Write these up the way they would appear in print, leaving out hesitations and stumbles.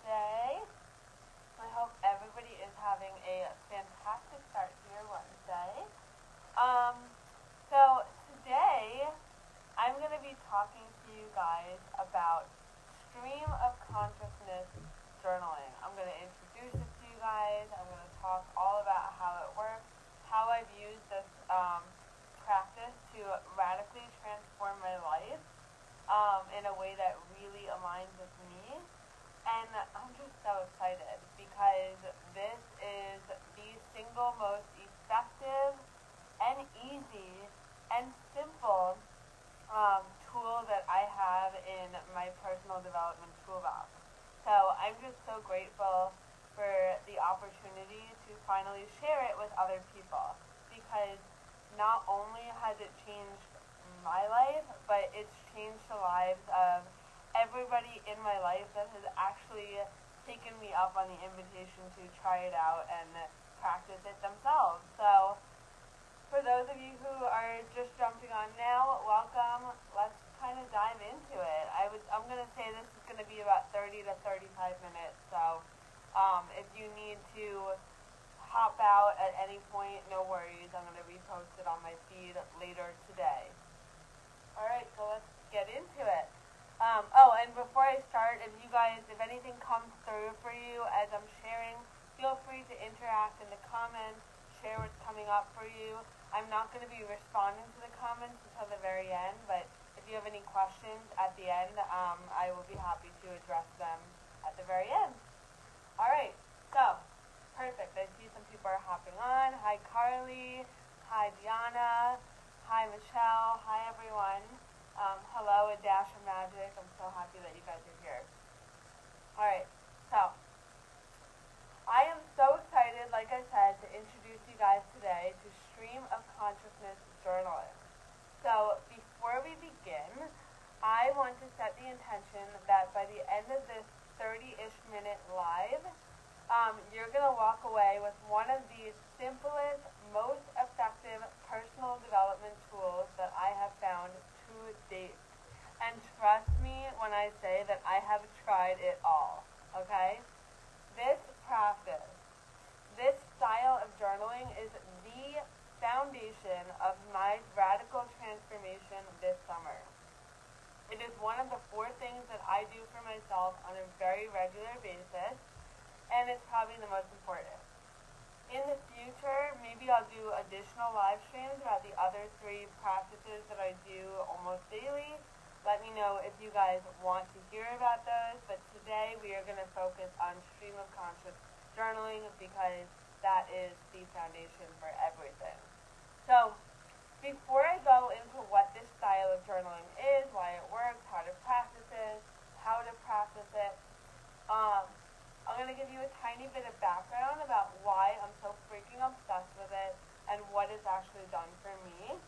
day. I hope everybody is having a fantastic start to your Wednesday. Um, so today I'm going to be talking to you guys about stream of consciousness journaling. I'm going to introduce it to you guys. I'm going to talk all about how it works, how I've used this practice to radically transform my life in a way that really aligns with me. And I'm just so excited because this is the single most effective and easy and simple tool that I have in my personal development toolbox. So I'm just so grateful for the opportunity to finally share it with other people, because not only has it changed my life, but it's changed the lives of everybody in my life that has actually taken me up on the invitation to try it out and practice it themselves. So for those of you who are just jumping on now, welcome. Let's kind of dive into it. I'm going to say this is going to be about 30 to 35 minutes. So if you need to hop out at any point, no worries. I'm going to repost it on my feed later today. Alright, so let's get into it. And before I start, if anything comes through for you as I'm sharing, feel free to interact in the comments, share what's coming up for you. I'm not going to be responding to the comments until the very end, but if you have any questions at the end, I will be happy to address them at the very end. Alright, so, perfect. I see some people are hopping on. Hi, Carly. Hi, Diana. Hi, Michelle. Hi, everyone. Hello, A Dash of Magic. I'm so happy that you guys are here. Alright, so I am so excited, like I said, to introduce you guys today to Stream of Consciousness journaling. So before we begin, I want to set the intention that by the end of this 30-ish minute live, you're going to walk away with one of the simplest, most effective personal development tools that I have found to date. And trust me when I say that I have tried it all, okay? This practice, this style of journaling is the foundation of my radical transformation this summer. It is one of the 4 things that I do for myself on a very regular basis, and it's probably the most important. In the future, maybe I'll do additional live streams about the other 3 practices that I do almost daily. Let me know if you guys want to hear about those, but today we are going to focus on stream of conscious journaling because that is the foundation for everything. So, before I go into what this style of journaling is, why it works, how to practice it, I'm going to give you a tiny bit of background about why I'm so freaking obsessed with it and what it's actually done for me.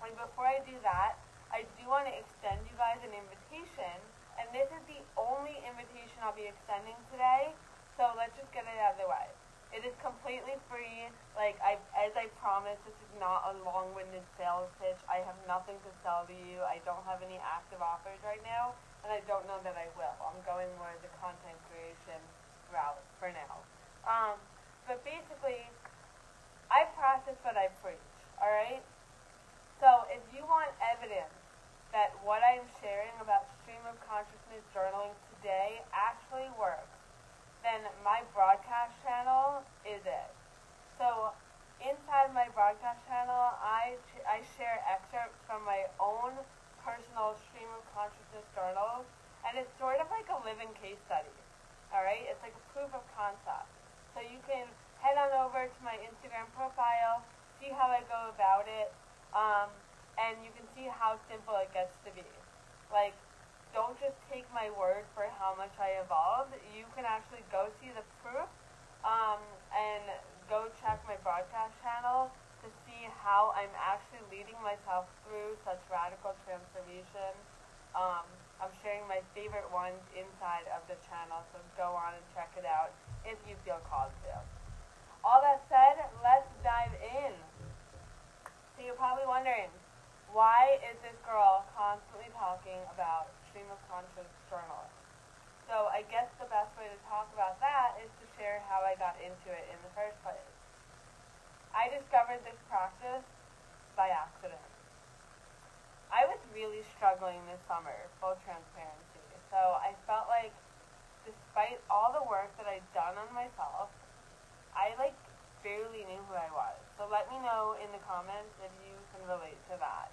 And before I do that, I do want to extend you guys an invitation, and this is the only invitation I'll be extending today, so let's just get it out of the way. It is completely free. As I promised, this is not a long-winded sales pitch. I have nothing to sell to you. I don't have any active offers right now, and I don't know that I will. I'm going more the content creation route for now. But basically, I practice what I preach, alright? So if you want evidence that what I'm sharing about stream of consciousness journaling today actually works, then my broadcast channel is it. So inside my broadcast channel, I share excerpts from my own personal stream of consciousness journals, and it's sort of like a living case study, alright? It's like a proof of concept. So you can head on over to my Instagram profile, see how I go about it, and you can see how simple it gets to be. Don't just take my word for how much I evolved. You can actually go see the proof, and go check my broadcast channel to see how I'm actually leading myself through such radical transformation. I'm sharing my favorite ones inside of the channel, so go on and check it out if you feel called to. All that said, let's dive in. So you're probably wondering, why is this girl constantly talking about stream of conscious journaling? So I guess the best way to talk about that is to share how I got into it in the first place. I discovered this practice by accident. I was really struggling this summer, full transparency. So I felt like despite all the work that I'd done on myself, I barely knew who I was. So let me know in the comments if you can relate to that.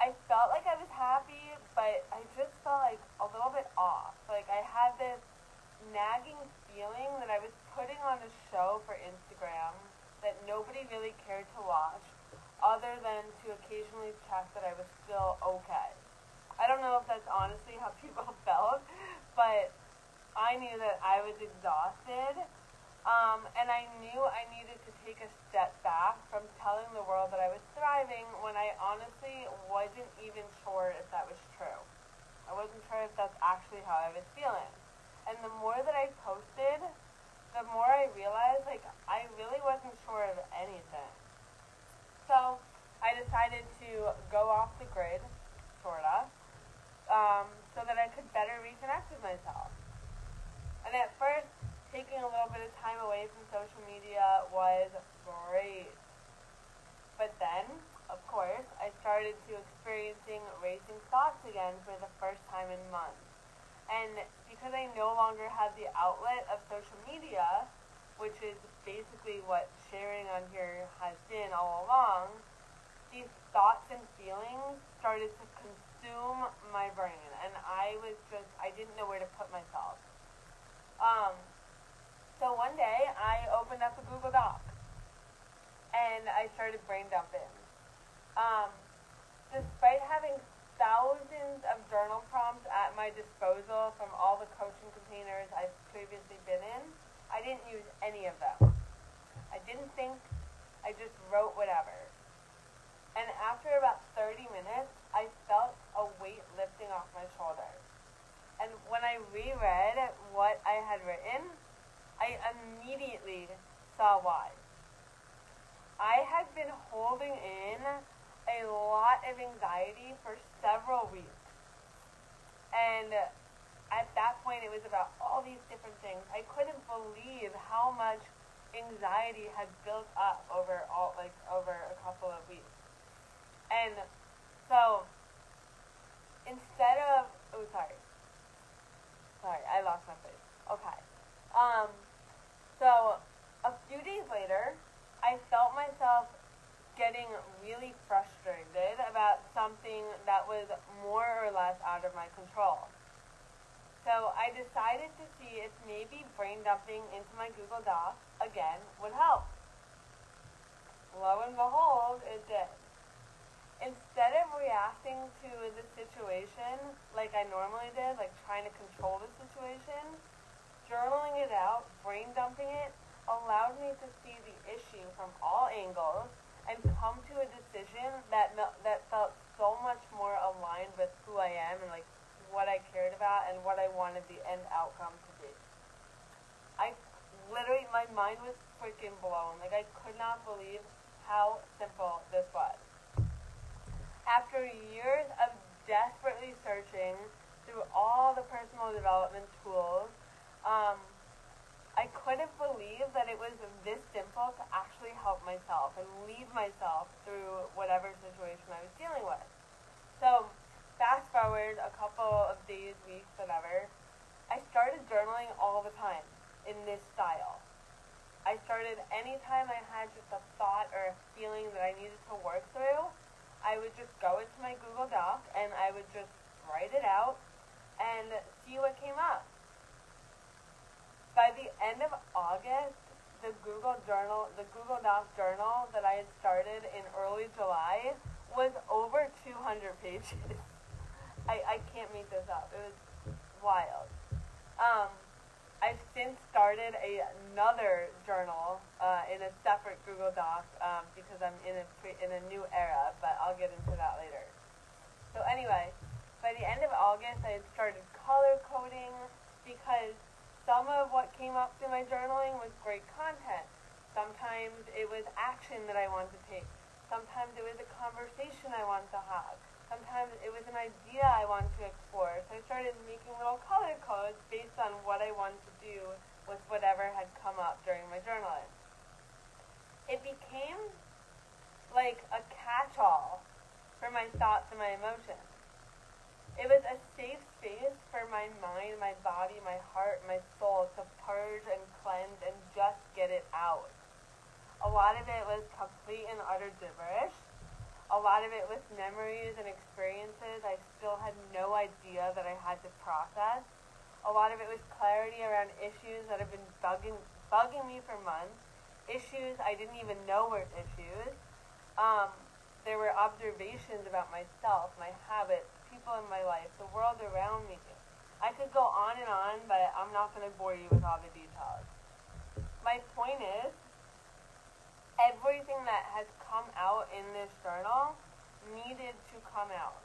I felt like I was happy, but I just felt a little bit off. I had this nagging feeling that I was putting on a show for Instagram that nobody really cared to watch, other than to occasionally check that I was still okay. I don't know if that's honestly how people felt, but I knew that I was exhausted, and I knew I needed to take a step back from telling the world that I was thriving when I honestly wasn't even sure if that was true. I wasn't sure if that's actually how I was feeling. And the more that I posted, the more I realized, I really wasn't sure of anything. So I decided to go off the grid, sorta, so that I could better reconnect with myself. And at first, taking a little bit of time away from social media was great. But then, of course, I started to experiencing racing thoughts again for the first time in months. And because I no longer had the outlet of social media, which is basically what sharing on here has been all along, these thoughts and feelings started to consume my brain, and I didn't know where to put myself. So one day, I opened up a Google Doc, and I started brain dumping. Despite having thousands of journal prompts at my disposal from all the coaching containers I've previously been in, I didn't use any of them. I didn't think, I just wrote whatever. And after about 30 minutes, I felt a weight lifting off my shoulders. And when I reread what I had written, I immediately saw why. I had been holding in a lot of anxiety for several weeks. And at that point, it was about all these different things. I couldn't believe how much anxiety had built up over a couple of weeks. And so, instead of, sorry, I lost my place. Okay. So, a few days later, I felt myself getting really frustrated about something that was more or less out of my control. So I decided to see if maybe brain dumping into my Google Docs again would help. Lo and behold, it did. Instead of reacting to the situation like I normally did, trying to control the situation, journaling it out, brain dumping it, allowed me to see the issue from all angles and come to a decision that felt so much more aligned with who I am and what I cared about and what I wanted the end outcome to be. My mind was freaking blown. I could not believe how simple this was. After years of desperately searching through all the personal development tools, I couldn't believe that it was this simple to actually help myself and lead myself through whatever situation I was dealing with. So, fast forward a couple of days, weeks, whatever, I started journaling all the time in this style. I started anytime I had just a thought or a feeling that I needed to work through, I would just go into my Google Doc and I would just write it out and see what came up. By the end of August, the Google Doc journal that I had started in early July was over 200 pages. I can't make this up. It was wild. I've since started another journal in a separate Google Doc because I'm in a new era, but I'll get into that later. So anyway, by the end of August, I had started color coding because some of what came up through my journaling was great content. Sometimes it was action that I wanted to take. Sometimes it was a conversation I wanted to have. Sometimes it was an idea I wanted to explore, so I started making little color codes based on what I wanted to do with whatever had come up during my journaling. It became like a catch-all for my thoughts and my emotions. It was a safe space for my mind, my body, my heart, my soul to purge and cleanse and just get it out. A lot of it was complete and utter gibberish. A lot of it was memories and experiences I still had no idea that I had to process. A lot of it was clarity around issues that have been bugging me for months, issues I didn't even know were issues. There were observations about myself, my habits, people in my life, the world around me. I could go on, but I'm not going to bore you with all the details. My point is, everything that has come out in this journal needed to come out.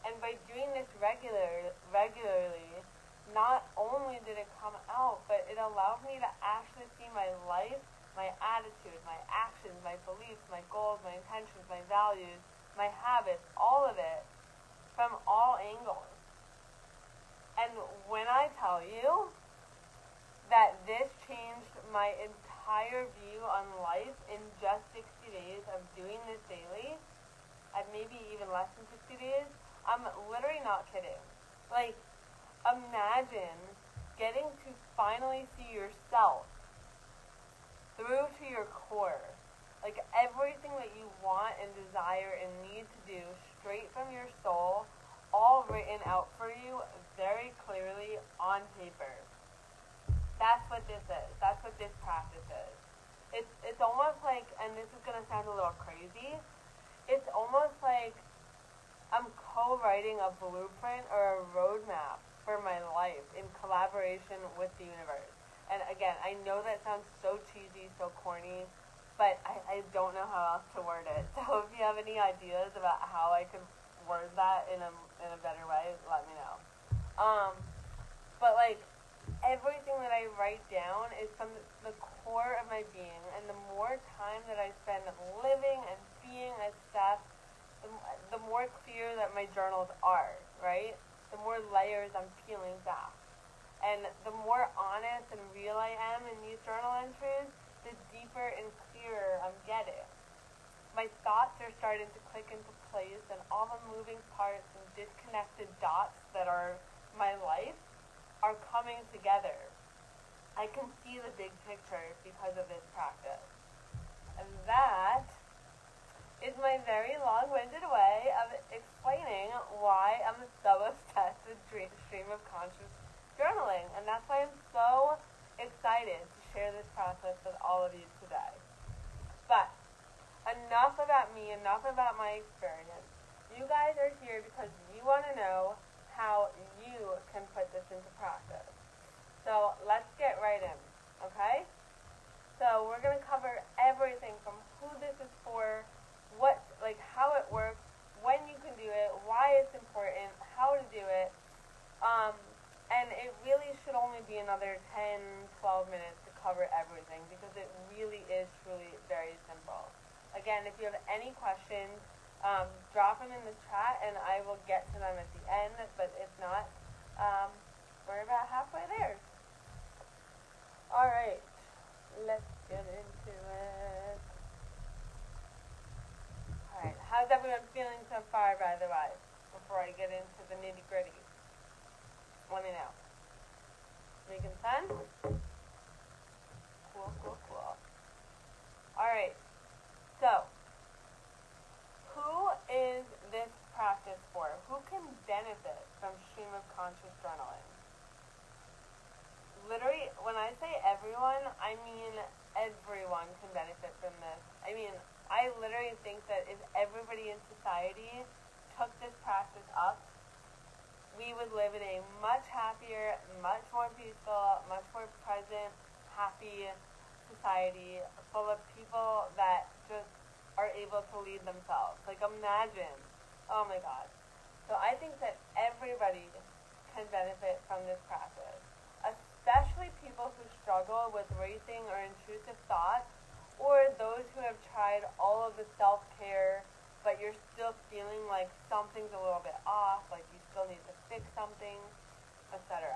And by doing this regularly, not only did it come out, but it allowed me to actually see my life, my attitude, my actions, my beliefs, my goals, my intentions, my values, my habits, all of it, from all angles. And when I tell you that this changed my entire view on life in just 60 days of doing this daily, at maybe even less than 60 days, I'm literally not kidding. Like, imagine getting to finally see yourself through to your core. Like, everything that you want and desire and need to do straight from your soul, all written out for you very clearly on paper. That's what this is. That's what this practice is. It's almost like, and this is going to sound a little crazy, it's almost like I'm co-writing a blueprint or a roadmap for my life in collaboration with the universe. And again, I know that sounds so cheesy, so corny, but I don't know how else to word it. So if you have any ideas about how I could word that in a better way, let me know. But like, everything that I write down is from the core of my being, and the more time that I spend living and being as Steph, the more clear that my journals are, right? The more layers I'm peeling back. And the more honest and real I am in these journal entries, the deeper and clearer I'm getting. My thoughts are starting to click into place, and all the moving parts and disconnected dots that are my life are coming together. I can see the big picture because of this practice. And that is my very long-winded way of explaining why I'm so obsessed with stream of conscious journaling. And that's why I'm so excited to share this process with all of you today. But enough about me, enough about my experience. You guys are here because you want to know how you can put this into practice. So let's get right in, okay? So we're going to cover everything from who this is for, how it works, when you can do it, why it's important, how to do it, and it really should only be another 10, 12 minutes to cover everything because it really is truly very simple. Again, if you have any questions, drop them in the chat and I will get to them at the end, but if not, we're about halfway there. Alright, let's get into it. Alright, how's everyone feeling so far, by the way, before I get into the nitty-gritty? Let me know. Making sense? Cool, cool, cool. Alright, so, who is this practice for? Who can benefit from stream of conscious journaling? Literally, when I say everyone, I mean everyone can benefit from this. I mean, I literally think that if everybody in society took this practice up, we would live in a much happier, much more peaceful, much more present, happy society full of people that just are able to lead themselves. Like, imagine. Oh my God. So I think that everybody can benefit from this practice, especially people who struggle with racing or intrusive thoughts, or those who have tried all of the self-care but you're still feeling like something's a little bit off, like you still need to fix something, etc.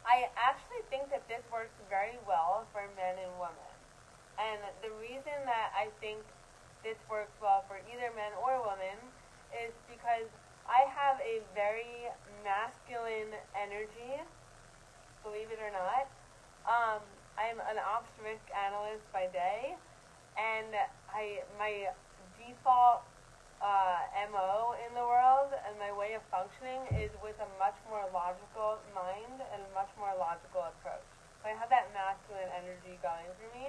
I actually think that this works very well for men and women. And the reason that I think this works well for either men or women is because I have a very masculine energy, believe it or not. I'm an ops risk analyst by day, and my default MO in the world and my way of functioning is with a much more logical mind and a much more logical approach. So I have that masculine energy going through me.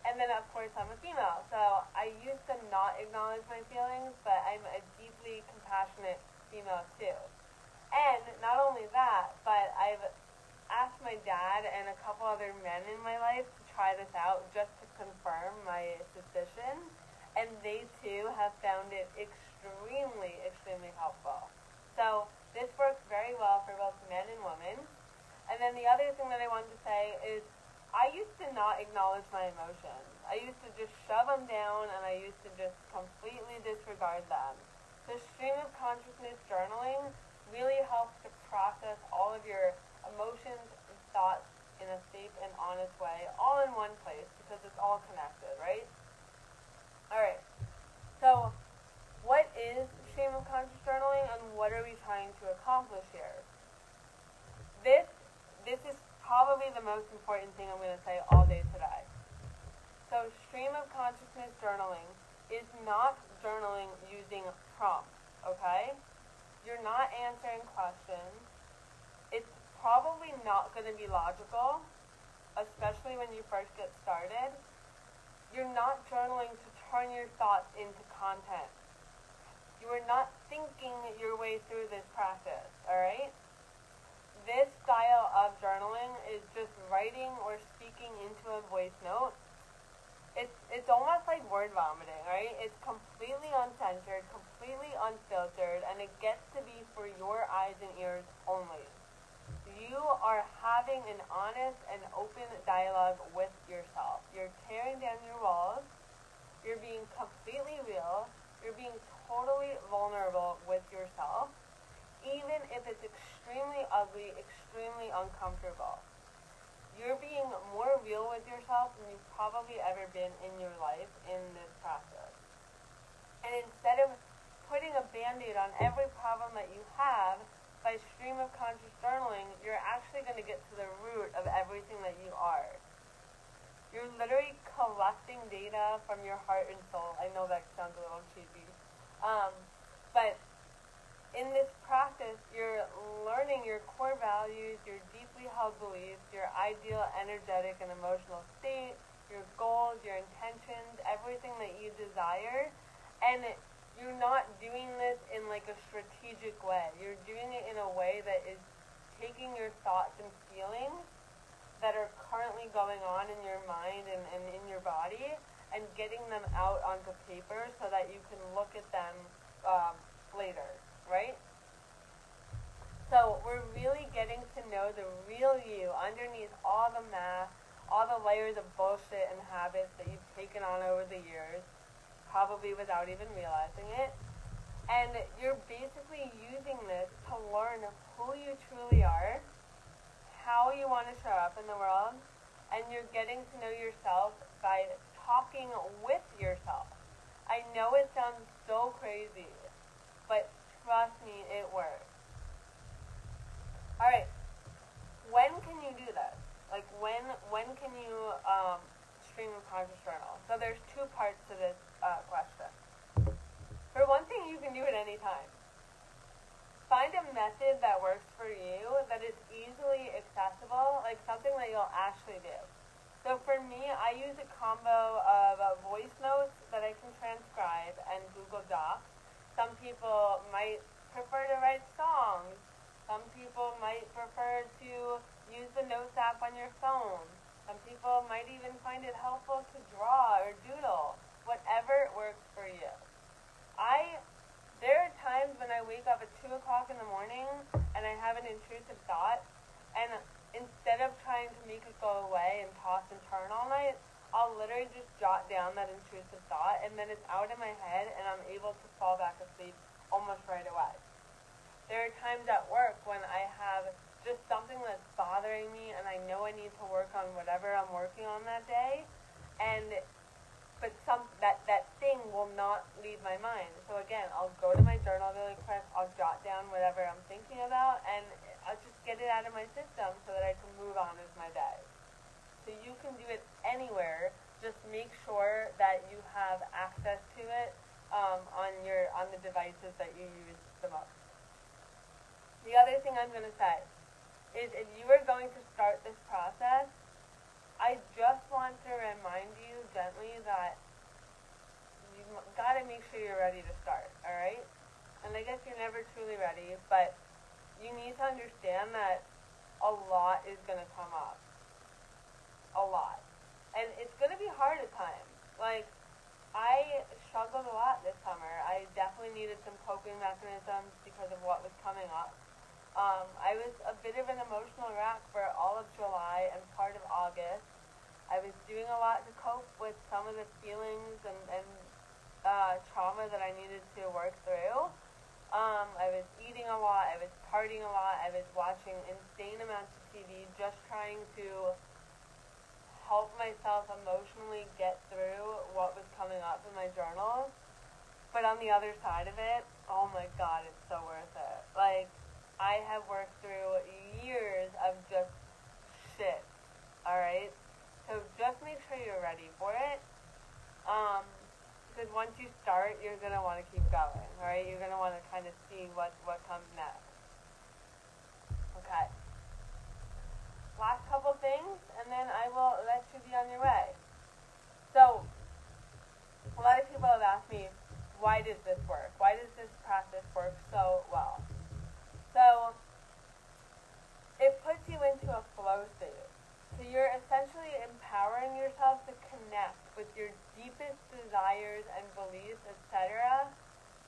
And then, of course, I'm a female, so I used to not acknowledge my feelings, but I'm a deeply compassionate female, too. And not only that, but I've asked my dad and a couple other men in my life to try this out just to confirm my suspicion, and they, too, have found it extremely, extremely helpful. So this works very well for both men and women. And then the other thing that I wanted to say is I used to not acknowledge my emotions. I used to just shove them down, and I used to just completely disregard them. So stream of consciousness journaling really helps to process all of your emotions and thoughts in a safe and honest way, all in one place, because it's all connected, right? Alright, so what is stream of conscious journaling, and what are we trying to accomplish here? This is probably the most important thing I'm going to say all day today. So stream of consciousness journaling is not journaling using prompts, okay? You're not answering questions. It's probably not going to be logical, especially when you first get started. You're not journaling to turn your thoughts into content. You are not thinking your way through this practice, alright? This style of journaling is just writing or speaking into a voice note. It's almost like word vomiting, right? It's completely uncensored, completely unfiltered, and it gets to be for your eyes and ears only. You are having an honest and open dialogue with yourself. You're tearing down your walls. You're being completely real. You're being totally vulnerable with yourself, even if it's extremely ugly, extremely uncomfortable. You're being more real with yourself than you've probably ever been in your life in this practice. And instead of putting a Band-Aid on every problem that you have, by stream of conscious journaling, you're actually going to get to the root of everything that you are. You're literally collecting data from your heart and soul. I know that sounds a little cheesy. But in this practice, you're learning your core values, your deeply held beliefs, your ideal energetic and emotional state, your goals, your intentions, everything that you desire. And you're not doing this in like a strategic way. You're doing it in a way that is taking your thoughts and feelings that are currently going on in your mind and in your body and getting them out onto paper so that you can look at them later, right? So we're really getting to know the real you underneath all the math, all the layers of bullshit and habits that you've taken on over the years, probably without even realizing it. And you're basically using this to learn who you truly are, how you want to show up in the world, and you're getting to know yourself by talking with yourself. I know it sounds so crazy, but trust me, it works. Alright, when can you do this? Like, when can you stream of conscious journal? So there's two parts to this question. For one thing, you can do it anytime. Find a method that works for you, that is easily accessible, like something that you'll actually do. So for me, I use a combo of voice notes that I can transcribe and Google Docs. Some people might prefer to write songs. Some people might prefer to use the Notes app on your phone. Some people might even find it helpful to draw or doodle. Whatever works for you. There are times when I wake up at 2 o'clock in the morning and I have an intrusive thought, and instead of trying to make it go away and toss and turn all night, I'll literally just jot down that intrusive thought, and then it's out of my head, and I'm able to fall back asleep almost right away. There are times at work when I have just something that's bothering me, and I know I need to work on whatever I'm working on that day, but that thing will not leave my mind. So again, I'll go to my journal really quick, I'll jot down whatever I'm thinking about, and I'll just get it out of my system so that I can move on with my day. So you can do it anywhere, just make sure that you have access to it on the devices that you use the most. The other thing I'm going to say is if you are going to start this process, I just want to remind you gently that you got to make sure you're ready to start, alright? And I guess you're never truly ready, but you need to understand that a lot is going to come up. A lot. And it's going to be hard at times. Like, I struggled a lot this summer. I definitely needed some coping mechanisms because of what was coming up. I was a bit of an emotional wreck for all of July and part of August. I was doing a lot to cope with some of the feelings and trauma that I needed to work through. I was eating a lot, I was partying a lot, I was watching insane amounts of TV, just trying to help myself emotionally get through what was coming up in my journals. But on the other side of it, oh my god, it's so worth it. Like, I have worked through years of just shit, alright? So just make sure you're ready for it. Because once you start, you're going to want to keep going, alright? You're going to want to kind of see what comes next. Okay. Last couple things, and then I will let you be on your way. So, a lot of people have asked me, why does this work? Why does this practice work so well? So, it puts you into a flow state. So you're essentially empowering yourself to connect with your deepest desires and beliefs, etc.,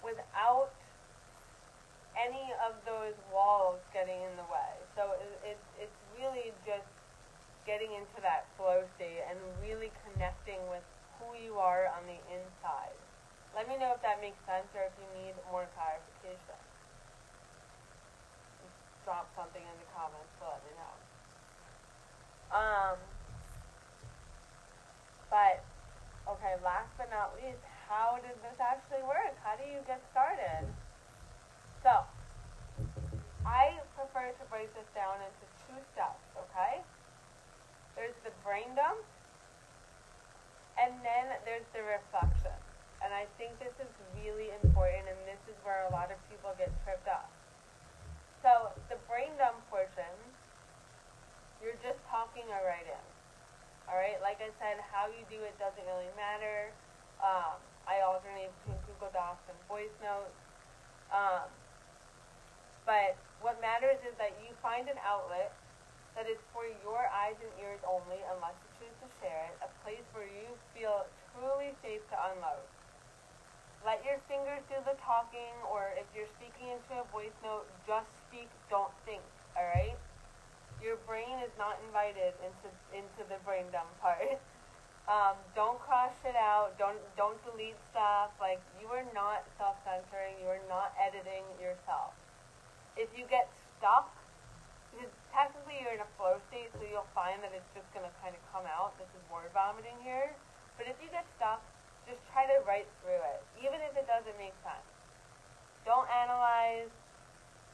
without any of those walls getting in the way. So it's really just getting into that flow state and really connecting with who you are on the inside. Let me know if that makes sense or if you need more clarification. Drop something in the comments to let me know. But, okay, last but not least, how does this actually work? How do you get started? So, I prefer to break this down into 2 steps, okay? There's the brain dump, and then there's the reflection. And I think this is really important, and this is where a lot of people get tripped up. So, the brain dump portion, you're just talking or writing. Alright, like I said, how you do it doesn't really matter. I alternate between Google Docs and voice notes. But what matters is that you find an outlet that is for your eyes and ears only, unless you choose to share it, a place where you feel truly safe to unload. Let your fingers do the talking, or if you're speaking into a voice note, just speak, don't think, alright? Your brain is not invited into the brain dump part. Don't cross shit out, don't delete stuff, like, you are not self-censoring, you are not editing yourself. If you get stuck, because technically you're in a flow state, so you'll find that it's just going to kind of come out. This is word vomiting here. But if you get stuck, just try to write through it, even if it doesn't make sense. Don't analyze,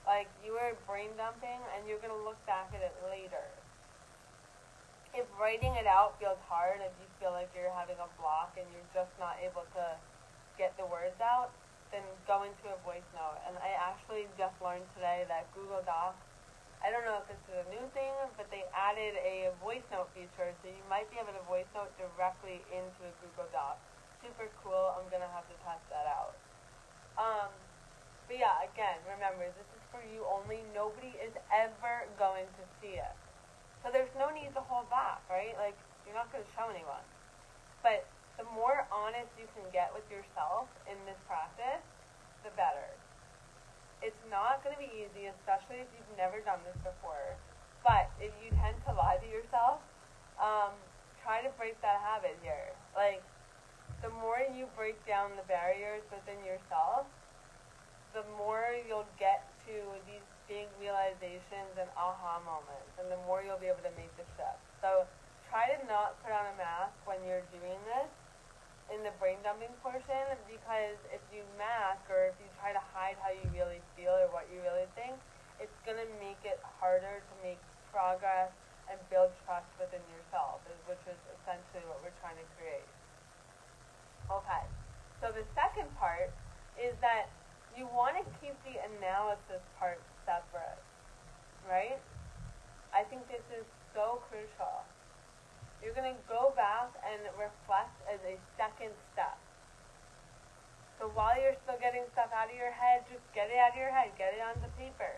like you were brain dumping, and you're going to look back at it later. If writing it out feels hard, if you feel like you're having a block and you're just not able to get the words out, then go into a voice note. And I actually just learned today that Google Docs, I don't know if this is a new thing, but they added a voice note feature, so you might be able to voice note directly into a Google Doc. Super cool. I'm going to have to test that out. But yeah, again, remember, this is for you only. Nobody is ever going to see it. So there's no need to hold back, right? Like, you're not going to show anyone. But the more honest you can get with yourself in this practice, the better. It's not going to be easy, especially if you've never done this before. But if you tend to lie to yourself, try to break that habit here. Like, the more you break down the barriers within yourself, the more you'll get to these big realizations and aha moments, and the more you'll be able to make the shift. So try to not put on a mask when you're doing this in the brain dumping portion, because if you mask or if you try to hide how you really feel or what you really think, it's going to make it harder to make progress and build trust within yourself, which is essentially what we're trying to create. Okay, so the second part is that you want to keep the analysis part separate, right? I think this is so crucial. You're going to go back and reflect as a second step. So while you're still getting stuff out of your head, just get it out of your head, get it onto paper.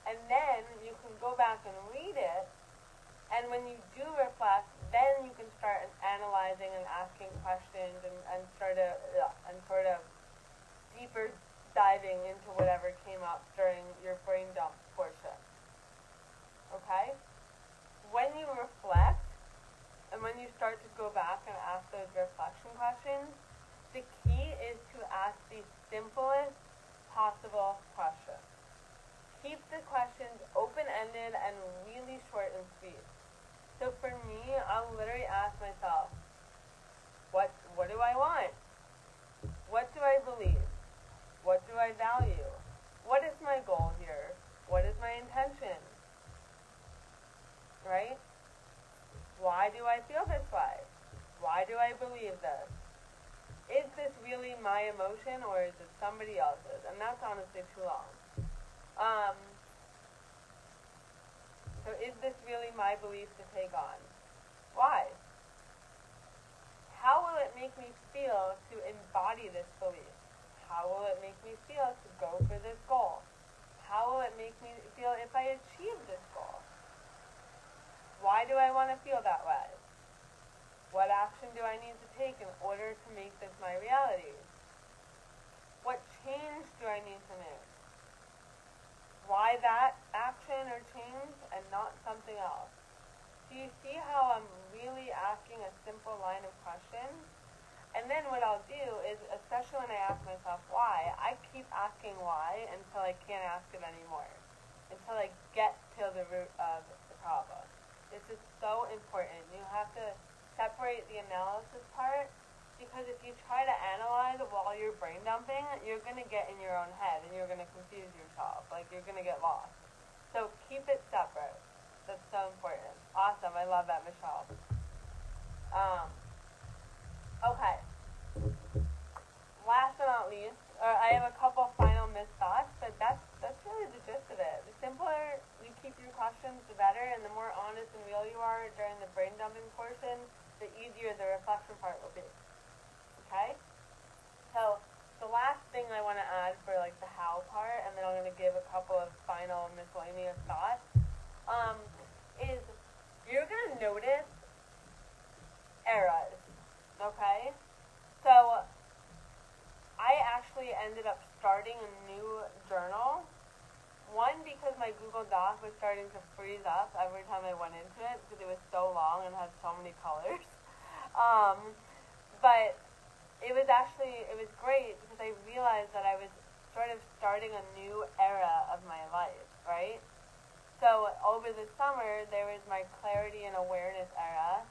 And then you can go back and read it, and when you do reflect, then you can start analyzing and asking questions and sort of deeper diving into whatever came up during your brain dump portion. Okay? When you reflect, and when you start to go back and ask those reflection questions, the key is to ask the simplest possible questions. Keep the questions open-ended and really short and sweet. So for me, I'll literally ask myself, what do I want? What do I believe? What do I value? What is my goal here? What is my intention? Right? Why do I feel this way? Why do I believe this? Is this really my emotion, or is it somebody else's? And that's honestly too long. So is this really my belief to take on? Why? How will it make me feel to embody this belief? How will it make me feel to go for this goal? How will it make me feel if I achieve this goal? Why do I want to feel that way? What action do I need to take in order to make this my reality? What change do I need to make? Why that action or change and not something else? Do you see how I'm really asking a simple line of questions? And then what I'll do is, especially when I ask myself why, I keep asking why until I can't ask it anymore. Until I get to the root of the problem. This is so important. You have to separate the analysis part, because if you try to analyze while you're brain dumping, you're going to get in your own head and you're going to confuse yourself. Like, you're going to get lost. So keep it separate. That's so important. Awesome. I love that, Michelle. Okay. Last but not least, I have a couple final missed thoughts, but that's really the gist of it. The simpler you keep your questions, the better, and the more honest and real you are during the brain dumping portion, the easier the reflection part will be. Okay? So the last thing I want to add for like the how part, and then I'm going to give a couple of final miscellaneous thoughts, is you're going to notice eras. Okay? So I actually ended up starting a new journal. One, because my Google Doc was starting to freeze up every time I went into it, because it was so long and had so many colors. But it was great because I realized that I was sort of starting a new era of my life, right? So over the summer, there was my clarity and awareness era,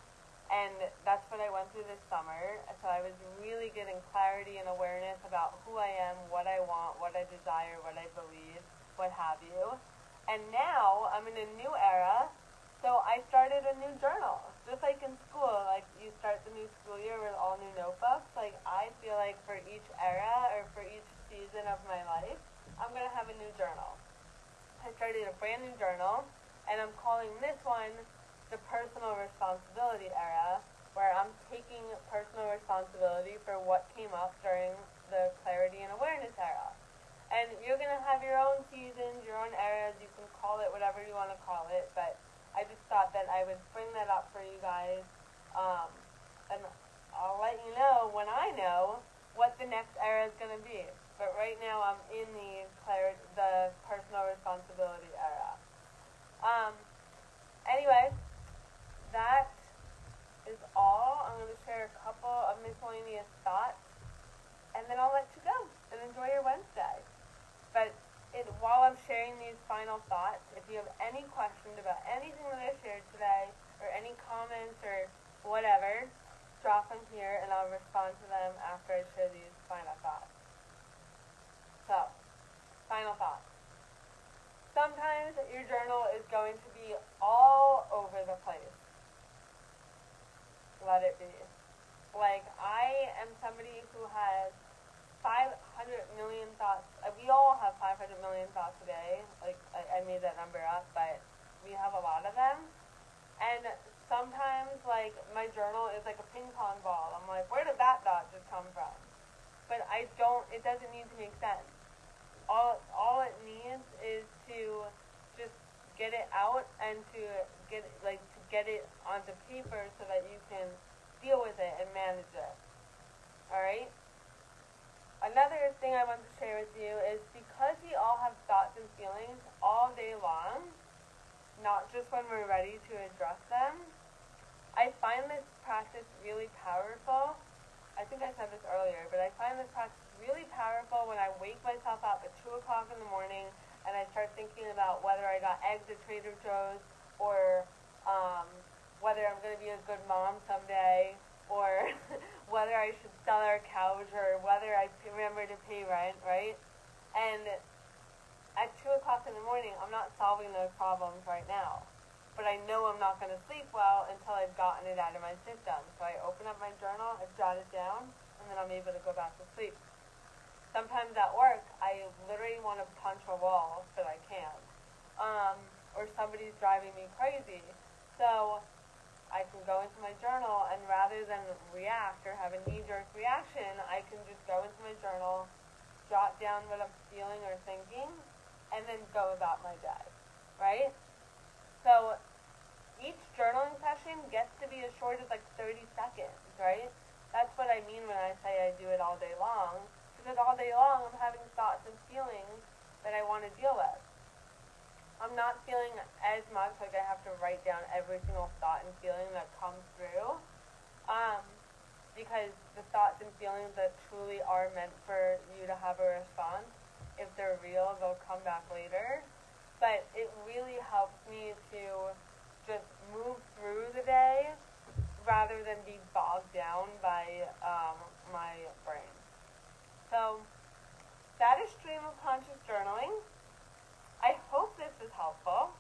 and that's what I went through this summer. So I was really getting clarity and awareness about who I am, what I want, what I desire, what I believe, what have you. And now I'm in a new era, so I started a new journal. Just like in school, like you start the new school year with all new notebooks, like I feel like for each era or for each season of my life, I'm going to have a new journal. I started a brand new journal, and I'm calling this one the personal responsibility era, where I'm taking personal responsibility for what came up during the clarity and awareness era. And you're going to have your own seasons, your own eras, you can call it whatever you want to call it, but I just thought that I would bring that up for you guys, and I'll let you know when I know what the next era is going to be. But right now I'm in the personal responsibility era. Anyway, that is all. while I'm sharing these final thoughts, if you have any questions about anything that I shared today, or any comments or whatever, drop them here and I'll respond to them after I share these final thoughts. So, final thoughts. Sometimes your journal is going to be all over the place. Let it be. Like, I am somebody who has 500 million thoughts. We all have 500 million thoughts a day. Like, I made that number up, but we have a lot of them. And sometimes, like, my journal is like a ping pong ball. I'm like, where did that thought just come from? But it doesn't need to make sense. All it needs is to just get it out and to get it onto paper so that you can deal with it and manage it. Alright? Another thing I want to share with you is because we all have thoughts and feelings all day long, not just when we're ready to address them, I find this practice really powerful. I think I said this earlier, but I find this practice really powerful when I wake myself up at 2 o'clock in the morning and I start thinking about whether I got eggs at Trader Joe's or whether I'm going to be a good mom someday or whether I should sell our couch or whether I remember to pay rent, right? And at 2 o'clock in the morning, I'm not solving those problems right now. But I know I'm not going to sleep well until I've gotten it out of my system. So I open up my journal, I jot it down, and then I'm able to go back to sleep. Sometimes at work, I literally want to punch a wall, but I can't. Or somebody's driving me crazy. So I can go into my journal, and rather than react or have a knee-jerk reaction, I can just go into my journal, jot down what I'm feeling or thinking, and then go about my day, right? So each journaling session gets to be as short as like 30 seconds, right? That's what I mean when I say I do it all day long, because all day long I'm having thoughts and feelings that I want to deal with. I'm not feeling as much like I have to write down every single thought and feeling that comes through, because the thoughts and feelings that truly are meant for you to have a response, if they're real, they'll come back later. But it really helps me to just move through the day rather than be bogged down by my brain. So that is stream of conscious journaling. I hope this was helpful.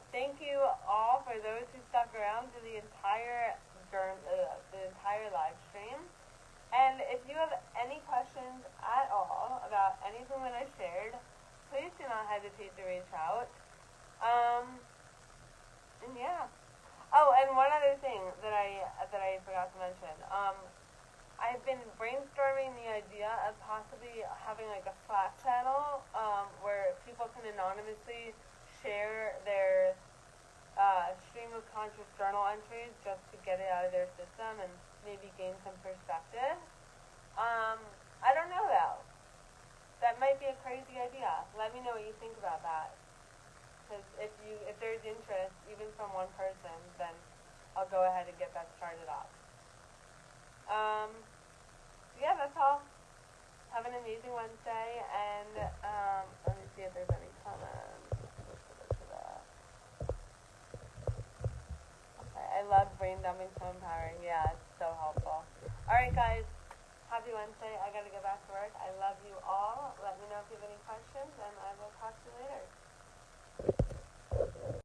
Thank you all for those who stuck around to the entire live stream. And if you have any questions at all about anything that I shared, please do not hesitate to reach out. And yeah. Oh, and one other thing that I forgot to mention. I've been brainstorming the idea of possibly having like a Slack channel where people can anonymously share their stream of conscious journal entries just to get it out of their system and maybe gain some perspective. I don't know though. That might be a crazy idea. Let me know what you think about that. Because if there's interest, even from one person, then I'll go ahead and get that started off. Yeah, that's all. Have an amazing Wednesday, and let me see if there's any comments. Okay, I love brain dumping, so empowering. Yeah, it's so helpful. Alright guys, happy Wednesday. I gotta get back to work. I love you all. Let me know if you have any questions, and I will talk to you.